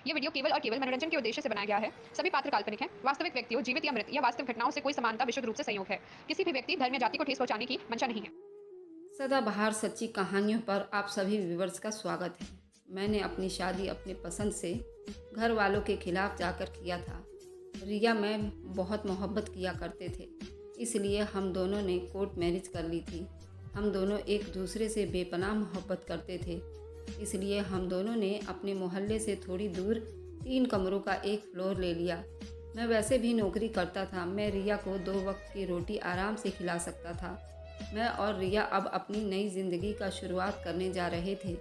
ये वीडियो केवल और केवल मनोरंजन के उद्देश्य से बनाया गया है। सभी पात्र काल्पनिक हैं। वास्तविक व्यक्तियों, जीवित या मृत या वास्तविक घटनाओं से कोई समानता विशुद्ध रूप से संयोग है। किसी भी व्यक्ति, धर्म या जाति को ठेस पहुंचाने की मंशा नहीं है। सदाबहार सच्ची कहानियों पर आप सभी व्यूवर्स का स्वागत है। मैंने अपनी शादी अपने पसंद से घर वालों के खिलाफ जाकर किया था। रिया मैं बहुत मोहब्बत किया करते थे, इसलिए हम दोनों ने कोर्ट मैरिज कर ली थी। हम दोनों एक दूसरे से बेपनाह मोहब्बत करते थे, इसलिए हम दोनों ने अपने मोहल्ले से थोड़ी दूर 3 कमरों का एक फ्लोर ले लिया। मैं वैसे भी नौकरी करता था। मैं रिया को 2 वक्त की रोटी आराम से खिला सकता था। मैं और रिया अब अपनी नई ज़िंदगी का शुरुआत करने जा रहे थे।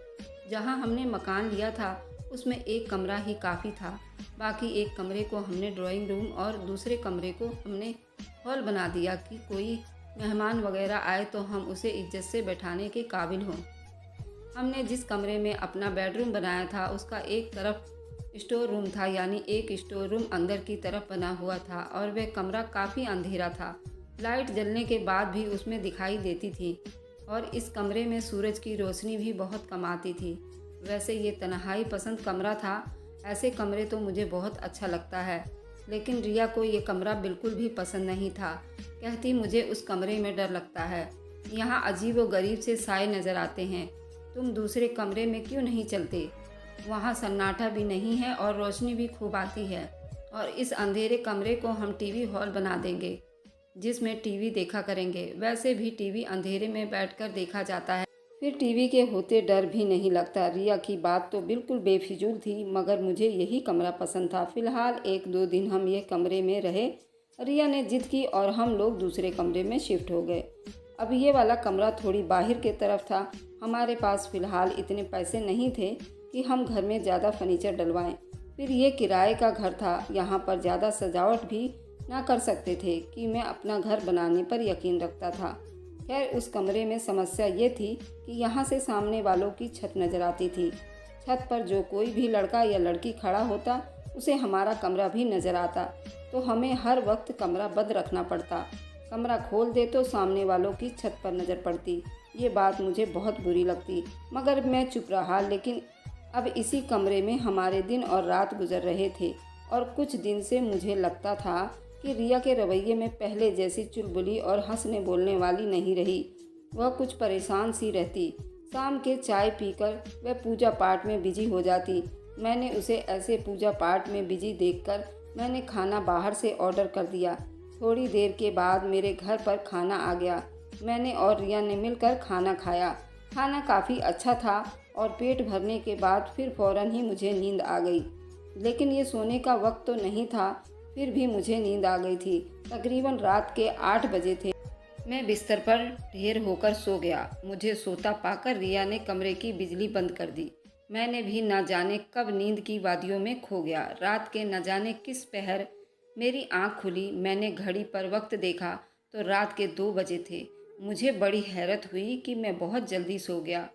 जहां हमने मकान लिया था उसमें एक कमरा ही काफ़ी था। बाकी एक कमरे को हमने ड्राइंग रूम और दूसरे कमरे को हमने हॉल बना दिया कि कोई मेहमान वगैरह आए तो हम उसे इज्जत से बैठाने के काबिल हों। हमने जिस कमरे में अपना बेडरूम बनाया था उसका एक तरफ स्टोर रूम था, यानी एक स्टोर रूम अंदर की तरफ बना हुआ था और वह कमरा काफ़ी अंधेरा था। लाइट जलने के बाद भी उसमें दिखाई देती थी और इस कमरे में सूरज की रोशनी भी बहुत कम आती थी। वैसे ये तन्हाई पसंद कमरा था। ऐसे कमरे तो मुझे बहुत अच्छा लगता है, लेकिन रिया को ये कमरा बिल्कुल भी पसंद नहीं था। कहती मुझे उस कमरे में डर लगता है, यहाँ अजीब व गरीब से साए नज़र आते हैं। तुम दूसरे कमरे में क्यों नहीं चलते? वहाँ सन्नाटा भी नहीं है और रोशनी भी खूब आती है और इस अंधेरे कमरे को हम टीवी हॉल बना देंगे जिसमें टीवी देखा करेंगे। वैसे भी टीवी अंधेरे में बैठकर देखा जाता है, फिर टीवी के होते डर भी नहीं लगता। रिया की बात तो बिल्कुल बेफिजूल थी, मगर मुझे यही कमरा पसंद था। फिलहाल 1-2 दिन हम ये कमरे में रहे। रिया ने जिद की और हम लोग दूसरे कमरे में शिफ्ट हो गए। अब ये वाला कमरा थोड़ी बाहर के तरफ था। हमारे पास फ़िलहाल इतने पैसे नहीं थे कि हम घर में ज़्यादा फर्नीचर डलवाएं। फिर ये किराए का घर था, यहाँ पर ज़्यादा सजावट भी ना कर सकते थे कि मैं अपना घर बनाने पर यकीन रखता था। खैर, उस कमरे में समस्या ये थी कि यहाँ से सामने वालों की छत नज़र आती थी। छत पर जो कोई भी लड़का या लड़की खड़ा होता उसे हमारा कमरा भी नज़र आता, तो हमें हर वक्त कमरा बंद रखना पड़ता। कमरा खोल दे तो सामने वालों की छत पर नज़र पड़ती। ये बात मुझे बहुत बुरी लगती, मगर मैं चुप रहा। लेकिन अब इसी कमरे में हमारे दिन और रात गुजर रहे थे और कुछ दिन से मुझे लगता था कि रिया के रवैये में पहले जैसी चुलबुली और हंसने बोलने वाली नहीं रही। वह कुछ परेशान सी रहती। शाम के चाय पीकर वह पूजा पाठ में बिजी हो जाती। मैंने उसे ऐसे पूजा पाठ में बिजी देखकर मैंने खाना बाहर से ऑर्डर कर दिया। थोड़ी देर के बाद मेरे घर पर खाना आ गया। मैंने और रिया ने मिलकर खाना खाया। खाना काफ़ी अच्छा था और पेट भरने के बाद फिर फ़ौरन ही मुझे नींद आ गई। लेकिन ये सोने का वक्त तो नहीं था, फिर भी मुझे नींद आ गई थी। तकरीबन रात के 8 बजे थे। मैं बिस्तर पर ढेर होकर सो गया। मुझे सोता पाकर रिया ने कमरे की बिजली बंद कर दी। मैंने भी न जाने कब नींद की वादियों में खो गया। रात के न जाने किस पहर मेरी आंख खुली। मैंने घड़ी पर वक्त देखा तो रात के 2 बजे थे। मुझे बड़ी हैरत हुई कि मैं बहुत जल्दी सो गया।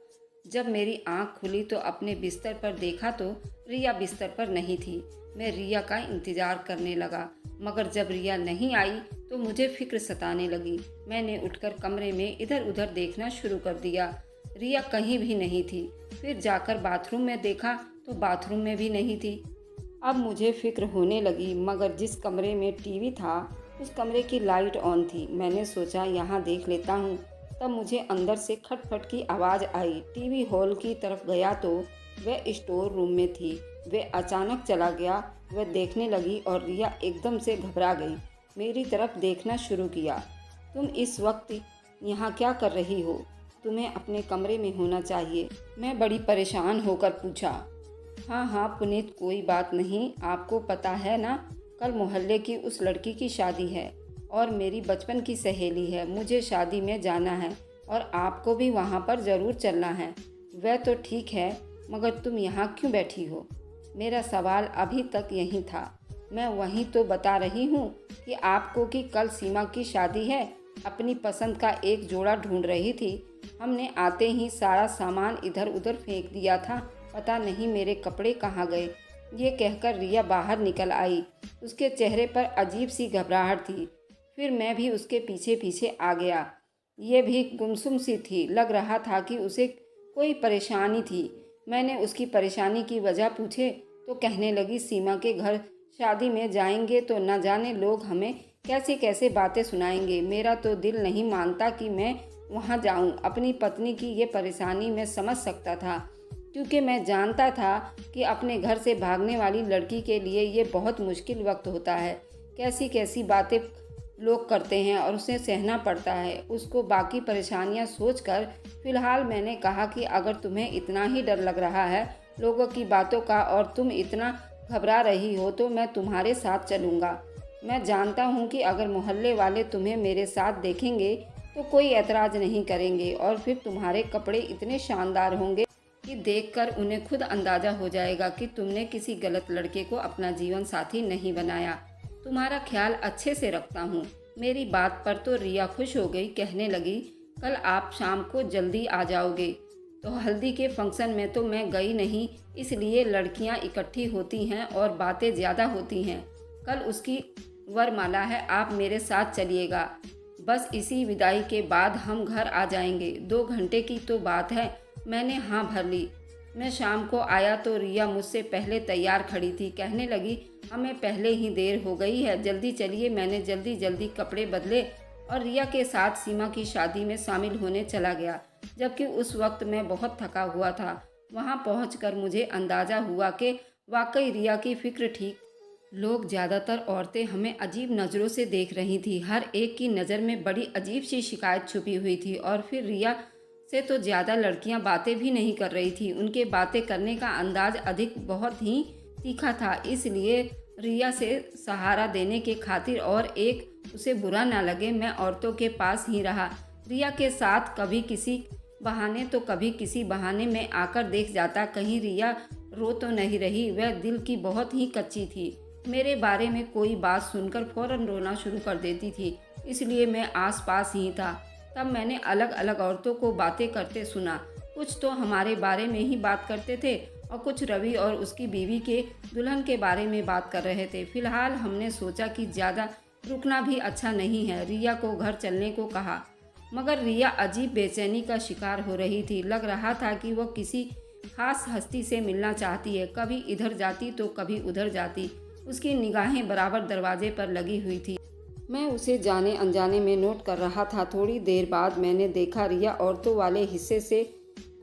जब मेरी आंख खुली तो अपने बिस्तर पर देखा तो रिया बिस्तर पर नहीं थी। मैं रिया का इंतज़ार करने लगा, मगर जब रिया नहीं आई तो मुझे फिक्र सताने लगी। मैंने उठकर कमरे में इधर उधर देखना शुरू कर दिया। रिया कहीं भी नहीं थी। फिर जाकर बाथरूम में देखा तो बाथरूम में भी नहीं थी। अब मुझे फिक्र होने लगी, मगर जिस कमरे में टीवी था उस कमरे की लाइट ऑन थी। मैंने सोचा यहाँ देख लेता हूँ। तब मुझे अंदर से खटखट की आवाज़ आई। टीवी हॉल की तरफ गया तो वह स्टोर रूम में थी। वह अचानक चला गया। वह देखने लगी और रिया एकदम से घबरा गई। मेरी तरफ देखना शुरू किया। तुम इस वक्त यहाँ क्या कर रही हो? तुम्हें अपने कमरे में होना चाहिए। मैं बड़ी परेशान होकर पूछा। हाँ हाँ पुनीत, कोई बात नहीं। आपको पता है ना, कल मोहल्ले की उस लड़की की शादी है और मेरी बचपन की सहेली है। मुझे शादी में जाना है और आपको भी वहाँ पर ज़रूर चलना है। वह तो ठीक है, मगर तुम यहाँ क्यों बैठी हो? मेरा सवाल अभी तक यही था। मैं वहीं तो बता रही हूँ कि आपको कि कल सीमा की शादी है। अपनी पसंद का एक जोड़ा ढूंढ रही थी। हमने आते ही सारा सामान इधर उधर फेंक दिया था। पता नहीं मेरे कपड़े कहाँ गए। ये कहकर रिया बाहर निकल आई। उसके चेहरे पर अजीब सी घबराहट थी। फिर मैं भी उसके पीछे पीछे आ गया। ये भी गुमसुम सी थी। लग रहा था कि उसे कोई परेशानी थी। मैंने उसकी परेशानी की वजह पूछे तो कहने लगी, सीमा के घर शादी में जाएंगे तो न जाने लोग हमें कैसे कैसे बातें सुनाएंगे। मेरा तो दिल नहीं मानता कि मैं वहाँ जाऊँ। अपनी पत्नी की ये परेशानी मैं समझ सकता था, क्योंकि मैं जानता था कि अपने घर से भागने वाली लड़की के लिए ये बहुत मुश्किल वक्त होता है। कैसी कैसी बातें लोग करते हैं और उसे सहना पड़ता है। उसको बाकी परेशानियां सोचकर फिलहाल मैंने कहा कि अगर तुम्हें इतना ही डर लग रहा है लोगों की बातों का और तुम इतना घबरा रही हो तो मैं तुम्हारे साथ चलूँगा। मैं जानता हूँ कि अगर मोहल्ले वाले तुम्हें मेरे साथ देखेंगे तो कोई ऐतराज़ नहीं करेंगे और फिर तुम्हारे कपड़े इतने शानदार होंगे कि देखकर उन्हें खुद अंदाज़ा हो जाएगा कि तुमने किसी गलत लड़के को अपना जीवन साथी नहीं बनाया। तुम्हारा ख्याल अच्छे से रखता हूँ। मेरी बात पर तो रिया खुश हो गई, कहने लगी, कल आप शाम को जल्दी आ जाओगे। तो हल्दी के फंक्शन में तो मैं गई नहीं, इसलिए लड़कियाँ इकट्ठी होती हैं और बातें ज़्यादा होती हैं। कल उसकी वरमाला है, आप मेरे साथ चलिएगा। बस इसी विदाई के बाद हम घर आ जाएंगे। 2 घंटे की तो बात है। मैंने हाँ भर ली। मैं शाम को आया तो रिया मुझसे पहले तैयार खड़ी थी, कहने लगी, हमें पहले ही देर हो गई है, जल्दी चलिए। मैंने जल्दी जल्दी कपड़े बदले और रिया के साथ सीमा की शादी में शामिल होने चला गया, जबकि उस वक्त मैं बहुत थका हुआ था। वहाँ पहुँचकर मुझे अंदाज़ा हुआ कि वाकई रिया की फिक्र ठीक। लोग, ज़्यादातर औरतें हमें अजीब नज़रों से देख रही थी। हर एक की नज़र में बड़ी अजीब सी शिकायत छुपी हुई थी और फिर रिया से तो ज़्यादा लड़कियां बातें भी नहीं कर रही थी। उनके बातें करने का अंदाज अधिक बहुत ही तीखा था, इसलिए रिया से सहारा देने के खातिर और एक उसे बुरा ना लगे, मैं औरतों के पास ही रहा। रिया के साथ कभी किसी बहाने तो कभी किसी बहाने में आकर देख जाता, कहीं रिया रो तो नहीं रही। वह दिल की बहुत ही कच्ची थी। मेरे बारे में कोई बात सुनकर फौरन रोना शुरू कर देती थी, इसलिए मैं आसपास ही था। तब मैंने अलग अलग औरतों को बातें करते सुना। कुछ तो हमारे बारे में ही बात करते थे और कुछ रवि और उसकी बीवी के दुल्हन के बारे में बात कर रहे थे। फिलहाल हमने सोचा कि ज़्यादा रुकना भी अच्छा नहीं है, रिया को घर चलने को कहा। मगर रिया अजीब बेचैनी का शिकार हो रही थी। लग रहा था कि वह किसी खास हस्ती से मिलना चाहती है। कभी इधर जाती तो कभी उधर जाती। उसकी निगाहें बराबर दरवाजे पर लगी हुई थी। मैं उसे जाने अनजाने में नोट कर रहा था। थोड़ी देर बाद मैंने देखा रिया औरतों वाले हिस्से से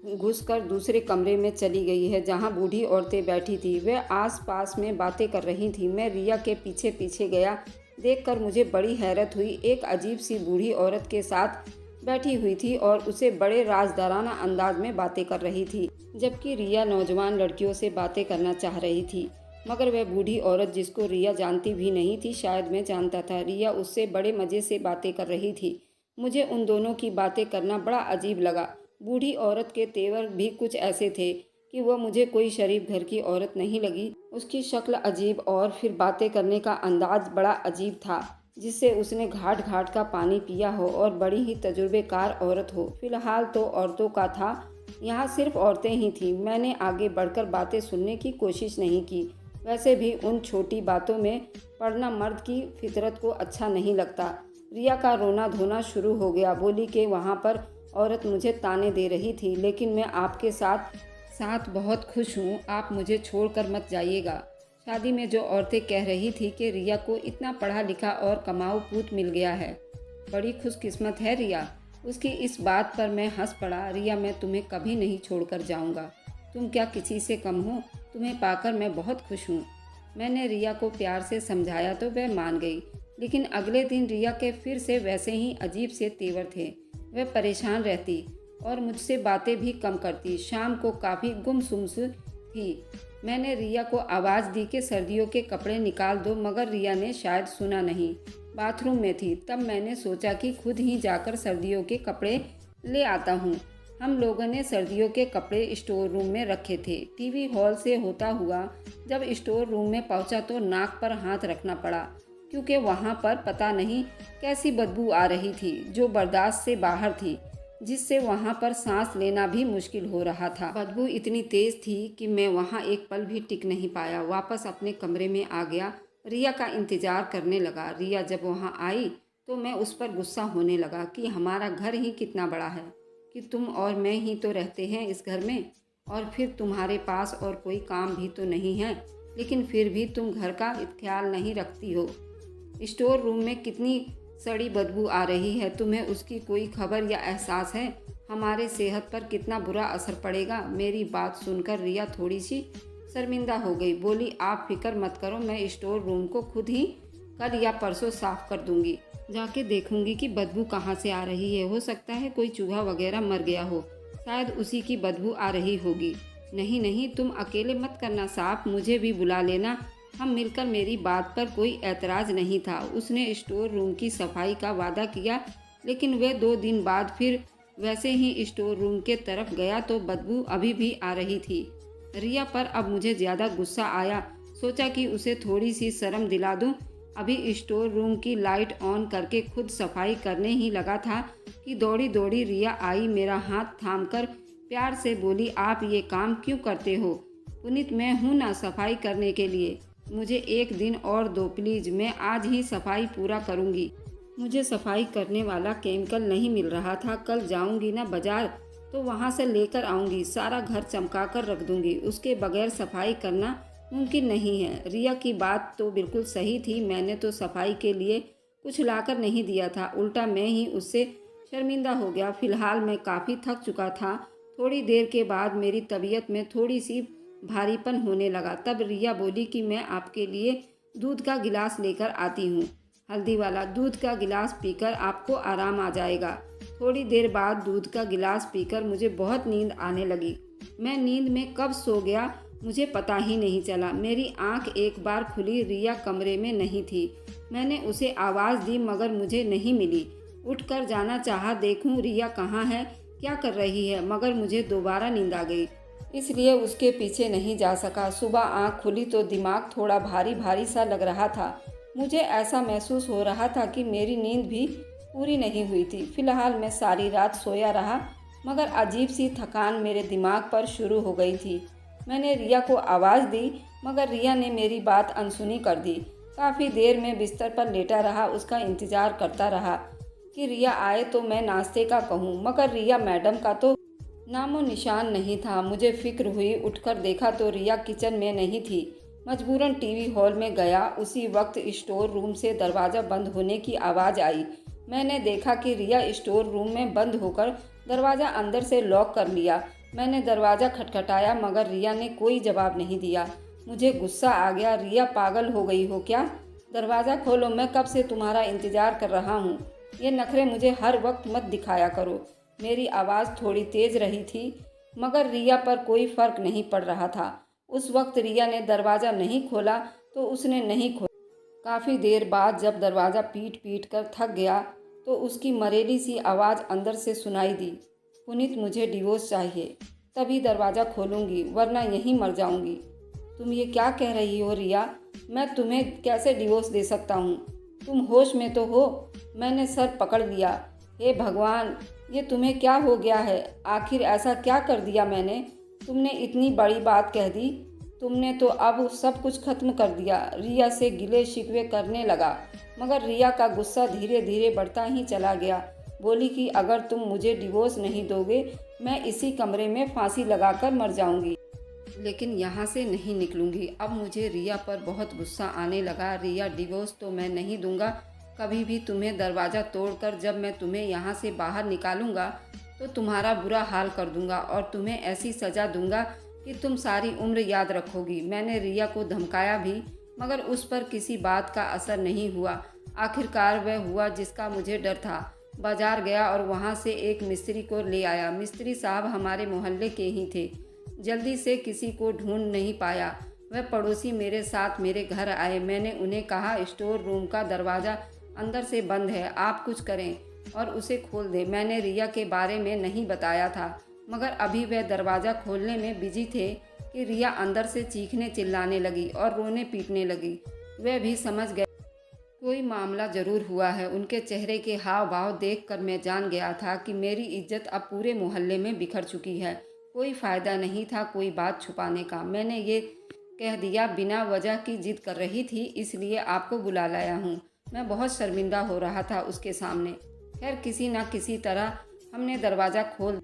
घुसकर दूसरे कमरे में चली गई है, जहां बूढ़ी औरतें बैठी थी। वे आस-पास में बातें कर रही थीं। मैं रिया के पीछे पीछे गया। देखकर मुझे बड़ी हैरत हुई। एक अजीब सी बूढ़ी औरत के साथ बैठी हुई थी और उसे बड़े राजदाराना अंदाज में बातें कर रही थी, जबकि रिया नौजवान लड़कियों से बातें करना चाह रही थी। मगर वह बूढ़ी औरत, जिसको रिया जानती भी नहीं थी, शायद मैं जानता था, रिया उससे बड़े मज़े से बातें कर रही थी। मुझे उन दोनों की बातें करना बड़ा अजीब लगा। बूढ़ी औरत के तेवर भी कुछ ऐसे थे कि वह मुझे कोई शरीफ घर की औरत नहीं लगी। उसकी शक्ल अजीब और फिर बातें करने का अंदाज बड़ा अजीब था, जिससे उसने घाट घाट का पानी पिया हो और बड़ी ही तजुर्बेकार औरत हो। फिलहाल तो औरतों का था, यहाँ सिर्फ औरतें ही थीं। मैंने आगे बढ़कर बातें सुनने की कोशिश नहीं की। वैसे भी उन छोटी बातों में पड़ना मर्द की फितरत को अच्छा नहीं लगता। रिया का रोना धोना शुरू हो गया। बोली कि वहाँ पर औरत मुझे ताने दे रही थी, लेकिन मैं आपके साथ बहुत खुश हूँ, आप मुझे छोड़कर मत जाइएगा। शादी में जो औरतें कह रही थी कि रिया को इतना पढ़ा लिखा और कमाऊ पूत मिल गया है, बड़ी खुशकिस्मत है रिया। उसकी इस बात पर मैं हंस पड़ा। रिया, मैं तुम्हें कभी नहीं छोड़कर जाऊँगा। तुम क्या किसी से कम हो? तुम्हें पाकर मैं बहुत खुश हूँ। मैंने रिया को प्यार से समझाया तो वह मान गई, लेकिन अगले दिन रिया के फिर से वैसे ही अजीब से तेवर थे। वह परेशान रहती और मुझसे बातें भी कम करती। शाम को काफ़ी गुमसुम थी। मैंने रिया को आवाज़ दी कि सर्दियों के कपड़े निकाल दो, मगर रिया ने शायद सुना नहीं, बाथरूम में थी। तब मैंने सोचा कि खुद ही जाकर सर्दियों के कपड़े ले आता हूँ। हम लोगों ने सर्दियों के कपड़े स्टोर रूम में रखे थे। टीवी हॉल से होता हुआ जब स्टोर रूम में पहुंचा तो नाक पर हाथ रखना पड़ा, क्योंकि वहां पर पता नहीं कैसी बदबू आ रही थी जो बर्दाश्त से बाहर थी, जिससे वहां पर सांस लेना भी मुश्किल हो रहा था। बदबू इतनी तेज थी कि मैं वहां एक पल भी टिक नहीं पाया। वापस अपने कमरे में आ गया। रिया का इंतजार करने लगा। रिया जब वहां आई तो मैं उस पर गुस्सा होने लगा कि हमारा घर ही कितना बड़ा है कि तुम और मैं ही तो रहते हैं इस घर में। और फिर तुम्हारे पास और कोई काम भी तो नहीं है, लेकिन फिर भी तुम घर का ख्याल नहीं रखती हो। स्टोर रूम में कितनी सड़ी बदबू आ रही है, तुम्हें उसकी कोई खबर या एहसास है? हमारे सेहत पर कितना बुरा असर पड़ेगा। मेरी बात सुनकर रिया थोड़ी सी शर्मिंदा हो गई। बोली, आप फिक्र मत करो, मैं स्टोर रूम को खुद ही कल या परसों साफ कर दूंगी। जाके देखूंगी कि बदबू कहाँ से आ रही है। हो सकता है कोई चूहा वगैरह मर गया हो, शायद उसी की बदबू आ रही होगी। नहीं नहीं, तुम अकेले मत करना साफ, मुझे भी बुला लेना, हम मिलकर। मेरी बात पर कोई ऐतराज़ नहीं था। उसने स्टोर रूम की सफाई का वादा किया, लेकिन वह 2 दिन बाद फिर वैसे ही स्टोर रूम के तरफ गया तो बदबू अभी भी आ रही थी। रिया पर अब मुझे ज़्यादा गुस्सा आया। सोचा कि उसे थोड़ी सी शर्म दिला दूं। अभी स्टोर रूम की लाइट ऑन करके खुद सफाई करने ही लगा था कि दौड़ी दौड़ी रिया आई। मेरा हाथ थामकर प्यार से बोली, आप ये काम क्यों करते हो? पुनीत, मैं हूँ ना सफाई करने के लिए। मुझे 1 दिन और दो प्लीज़, मैं आज ही सफाई पूरा करूँगी। मुझे सफाई करने वाला केमिकल नहीं मिल रहा था। कल जाऊँगी ना बाज़ार तो वहाँ से लेकर आऊँगी, सारा घर चमका कर रख दूँगी। उसके बगैर सफाई करना मुमकिन नहीं है। रिया की बात तो बिल्कुल सही थी। मैंने तो सफाई के लिए कुछ लाकर नहीं दिया था, उल्टा मैं ही उससे शर्मिंदा हो गया। फ़िलहाल मैं काफ़ी थक चुका था। थोड़ी देर के बाद मेरी तबीयत में थोड़ी सी भारीपन होने लगा। तब रिया बोली कि मैं आपके लिए दूध का गिलास लेकर आती हूँ। हल्दी वाला दूध का गिलास पीकर आपको आराम आ जाएगा। थोड़ी देर बाद दूध का गिलास पीकर मुझे बहुत नींद आने लगी। मैं नींद में कब सो गया मुझे पता ही नहीं चला। मेरी आंख एक बार खुली, रिया कमरे में नहीं थी। मैंने उसे आवाज़ दी मगर मुझे नहीं मिली। उठकर जाना चाहा, देखूं रिया कहाँ है, क्या कर रही है, मगर मुझे दोबारा नींद आ गई, इसलिए उसके पीछे नहीं जा सका। सुबह आंख खुली तो दिमाग थोड़ा भारी भारी सा लग रहा था। मुझे ऐसा महसूस हो रहा था कि मेरी नींद भी पूरी नहीं हुई थी। फिलहाल मैं सारी रात सोया रहा, मगर अजीब सी थकान मेरे दिमाग पर शुरू हो गई थी। मैंने रिया को आवाज़ दी, मगर रिया ने मेरी बात अनसुनी कर दी। काफ़ी देर में बिस्तर पर लेटा रहा, उसका इंतज़ार करता रहा कि रिया आए तो मैं नाश्ते का कहूँ, मगर रिया मैडम का तो नामो निशान नहीं था। मुझे फिक्र हुई, उठकर देखा तो रिया किचन में नहीं थी। मजबूरन टीवी हॉल में गया। उसी वक्त स्टोर रूम से दरवाज़ा बंद होने की आवाज़ आई। मैंने देखा कि रिया स्टोर रूम में बंद होकर दरवाज़ा अंदर से लॉक कर लिया। मैंने दरवाज़ा खटखटाया, मगर रिया ने कोई जवाब नहीं दिया। मुझे गुस्सा आ गया। रिया, पागल हो गई हो क्या? दरवाज़ा खोलो, मैं कब से तुम्हारा इंतज़ार कर रहा हूँ। ये नखरे मुझे हर वक्त मत दिखाया करो। मेरी आवाज़ थोड़ी तेज़ रही थी, मगर रिया पर कोई फ़र्क नहीं पड़ रहा था। उस वक्त रिया ने दरवाज़ा नहीं खोला तो उसने नहीं खोला। काफ़ी देर बाद जब दरवाज़ा पीट पीट कर थक गया तो उसकी मरेली सी आवाज़ अंदर से सुनाई दी, पुनीत, मुझे डिवोर्स चाहिए, तभी दरवाज़ा खोलूँगी, वरना यहीं मर जाऊँगी। तुम ये क्या कह रही हो रिया? मैं तुम्हें कैसे डिवोर्स दे सकता हूँ? तुम होश में तो हो? मैंने सर पकड़ लिया। हे भगवान, ये तुम्हें क्या हो गया है? आखिर ऐसा क्या कर दिया मैंने? तुमने इतनी बड़ी बात कह दी। तुमने तो अब सब कुछ खत्म कर दिया। रिया से गिले शिकवे करने लगा, मगर रिया का गुस्सा धीरे धीरे बढ़ता ही चला गया। बोली कि अगर तुम मुझे डिवोर्स नहीं दोगे, मैं इसी कमरे में फांसी लगाकर मर जाऊंगी, लेकिन यहाँ से नहीं निकलूंगी। अब मुझे रिया पर बहुत गुस्सा आने लगा। रिया, डिवोर्स तो मैं नहीं दूंगा कभी भी। तुम्हें दरवाज़ा तोड़कर जब मैं तुम्हें यहाँ से बाहर निकालूंगा तो तुम्हारा बुरा हाल कर दूंगा और तुम्हें ऐसी सज़ा दूंगा कि तुम सारी उम्र याद रखोगी। मैंने रिया को धमकाया भी, मगर उस पर किसी बात का असर नहीं हुआ। आखिरकार वह हुआ जिसका मुझे डर था। बाजार गया और वहाँ से एक मिस्त्री को ले आया। मिस्त्री साहब हमारे मोहल्ले के ही थे। जल्दी से किसी को ढूंढ नहीं पाया। वह पड़ोसी मेरे साथ मेरे घर आए। मैंने उन्हें कहा, स्टोर रूम का दरवाज़ा अंदर से बंद है, आप कुछ करें और उसे खोल दें। मैंने रिया के बारे में नहीं बताया था, मगर अभी वह दरवाज़ा खोलने में बिजी थे कि रिया अंदर से चीखने चिल्लाने लगी और रोने पीटने लगी। वह भी समझ गए कोई मामला ज़रूर हुआ है। उनके चेहरे के हाव भाव देखकर मैं जान गया था कि मेरी इज्जत अब पूरे मोहल्ले में बिखर चुकी है। कोई फ़ायदा नहीं था कोई बात छुपाने का। मैंने ये कह दिया, बिना वजह की जिद कर रही थी, इसलिए आपको बुला लाया हूँ। मैं बहुत शर्मिंदा हो रहा था उसके सामने। खैर, किसी न किसी तरह हमने दरवाज़ा खोल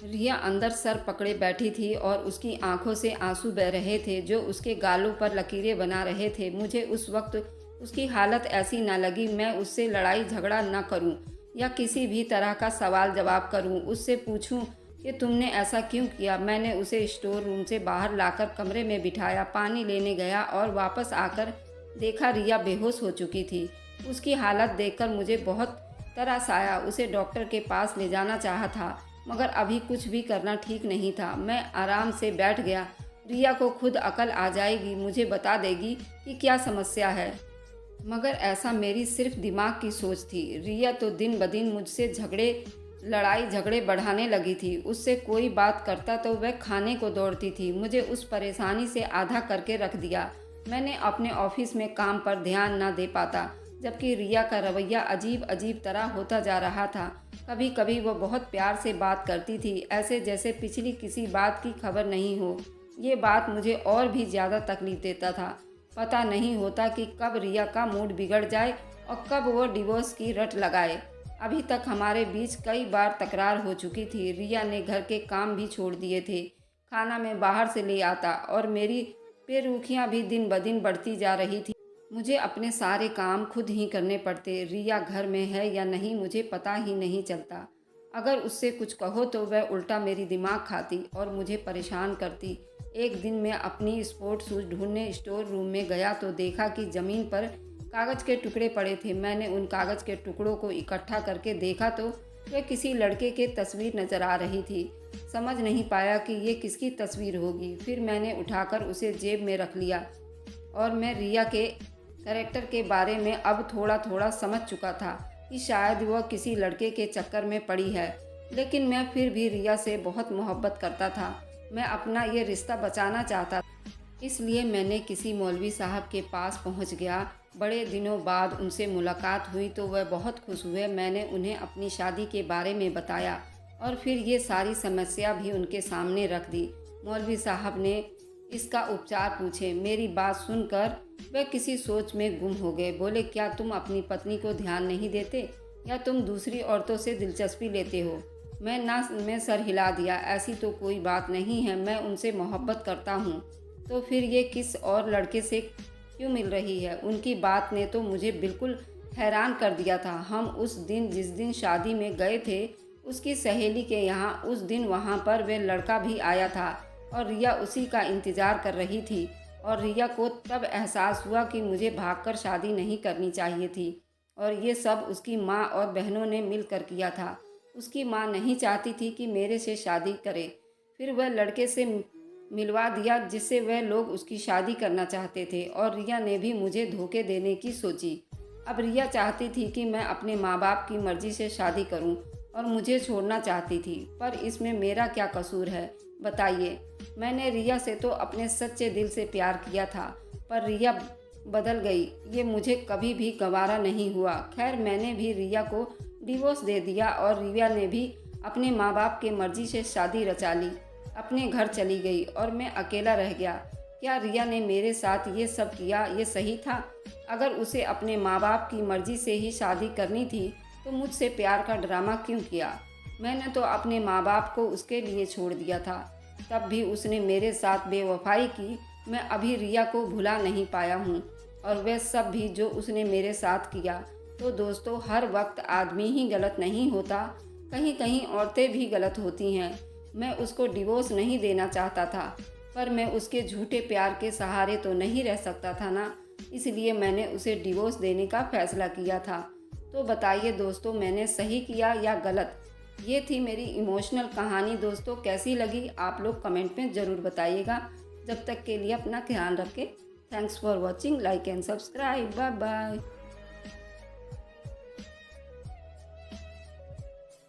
रिया अंदर सर पकड़े बैठी थी और उसकी आंखों से आंसू बह रहे थे जो उसके गालों पर लकीरें बना रहे थे। मुझे उस वक्त उसकी हालत ऐसी न लगी मैं उससे लड़ाई झगड़ा न करूं या किसी भी तरह का सवाल जवाब करूं, उससे पूछूं कि तुमने ऐसा क्यों किया। मैंने उसे स्टोर रूम से बाहर लाकर कमरे में बिठाया, पानी लेने गया और वापस आकर देखा रिया बेहोश हो चुकी थी। उसकी हालत देखकर मुझे बहुत तरस आया। उसे डॉक्टर के पास ले जाना चाहा था मगर अभी कुछ भी करना ठीक नहीं था। मैं आराम से बैठ गया। रिया को खुद अकल आ जाएगी, मुझे बता देगी कि क्या समस्या है। मगर ऐसा मेरी सिर्फ दिमाग की सोच थी। रिया तो दिन ब दिन मुझसे लड़ाई झगड़े बढ़ाने लगी थी। उससे कोई बात करता तो वह खाने को दौड़ती थी। मुझे उस परेशानी से आधा करके रख दिया। मैंने अपने ऑफिस में काम पर ध्यान न दे पाता, जबकि रिया का रवैया अजीब अजीब तरह होता जा रहा था। कभी कभी वो बहुत प्यार से बात करती थी, ऐसे जैसे पिछली किसी बात की खबर नहीं हो। ये बात मुझे और भी ज़्यादा तकलीफ देता था। पता नहीं होता कि कब रिया का मूड बिगड़ जाए और कब वो डिवोर्स की रट लगाए। अभी तक हमारे बीच कई बार तकरार हो चुकी थी। रिया ने घर के काम भी छोड़ दिए थे, खाना मैं बाहर से ले आता और मेरी बेरुखियाँ भी दिन ब दिन बढ़ती जा रही थी। मुझे अपने सारे काम खुद ही करने पड़ते। रिया घर में है या नहीं मुझे पता ही नहीं चलता। अगर उससे कुछ कहो तो वह उल्टा मेरी दिमाग खाती और मुझे परेशान करती। एक दिन मैं अपनी स्पोर्ट शूज़ ढूंढने स्टोर रूम में गया तो देखा कि ज़मीन पर कागज़ के टुकड़े पड़े थे। मैंने उन कागज़ के टुकड़ों को इकट्ठा करके देखा तो वह किसी लड़के की तस्वीर नज़र आ रही थी। समझ नहीं पाया कि ये किसकी तस्वीर होगी। फिर मैंने उठाकर उसे जेब में रख लिया और मैं रिया के कैरेक्टर के बारे में अब थोड़ा थोड़ा समझ चुका था कि शायद वह किसी लड़के के चक्कर में पड़ी है। लेकिन मैं फिर भी रिया से बहुत मोहब्बत करता था। मैं अपना ये रिश्ता बचाना चाहता था। इसलिए मैंने किसी मौलवी साहब के पास पहुंच गया। बड़े दिनों बाद उनसे मुलाकात हुई तो वह बहुत खुश हुए। मैंने उन्हें अपनी शादी के बारे में बताया और फिर ये सारी समस्या भी उनके सामने रख दी। मौलवी साहब ने इसका उपचार पूछे। मेरी बात सुनकर वह किसी सोच में गुम हो गए। बोले, क्या तुम अपनी पत्नी को ध्यान नहीं देते या तुम दूसरी औरतों से दिलचस्पी लेते हो? मैं सर हिला दिया। ऐसी तो कोई बात नहीं है, मैं उनसे मोहब्बत करता हूँ। तो फिर ये किस और लड़के से क्यों मिल रही है? उनकी बात ने तो मुझे बिल्कुल हैरान कर दिया था। हम उस दिन जिस दिन शादी में गए थे उसकी सहेली के यहाँ, उस दिन वहाँ पर वह लड़का भी आया था और रिया उसी का इंतज़ार कर रही थी। और रिया को तब एहसास हुआ कि मुझे भागकर शादी नहीं करनी चाहिए थी और ये सब उसकी माँ और बहनों ने मिलकर किया था। उसकी माँ नहीं चाहती थी कि मेरे से शादी करे। फिर वह लड़के से मिलवा दिया जिससे वह लोग उसकी शादी करना चाहते थे और रिया ने भी मुझे धोखे देने की सोची। अब रिया चाहती थी कि मैं अपने माँ बाप की मर्ज़ी से शादी करूं और मुझे छोड़ना चाहती थी। पर इसमें मेरा क्या कसूर है बताइए? मैंने रिया से तो अपने सच्चे दिल से प्यार किया था, पर रिया बदल गई, ये मुझे कभी भी गवारा नहीं हुआ। खैर, मैंने भी रिया को डिवोर्स दे दिया और रिया ने भी अपने माँ बाप की मर्ज़ी से शादी रचा ली, अपने घर चली गई और मैं अकेला रह गया। क्या रिया ने मेरे साथ ये सब किया, ये सही था? अगर उसे अपने माँ बाप की मर्ज़ी से ही शादी करनी थी तो मुझसे प्यार का ड्रामा क्यों किया? मैंने तो अपने माँ बाप को उसके लिए छोड़ दिया था, तब भी उसने मेरे साथ बेवफाई की। मैं अभी रिया को भुला नहीं पाया हूँ और वह सब भी जो उसने मेरे साथ किया। तो दोस्तों, हर वक्त आदमी ही गलत नहीं होता, कहीं कहीं औरतें भी गलत होती हैं। मैं उसको डिवोर्स नहीं देना चाहता था, पर मैं उसके झूठे प्यार के सहारे तो नहीं रह सकता था ना, इसलिए मैंने उसे डिवोर्स देने का फैसला किया था। तो बताइए दोस्तों, मैंने सही किया या गलत? ये थी मेरी इमोशनल कहानी। दोस्तों, कैसी लगी आप लोग कमेंट में ज़रूर बताइएगा। जब तक के लिए अपना ख्याल रखें। Thanks for watching, like and subscribe, bye bye.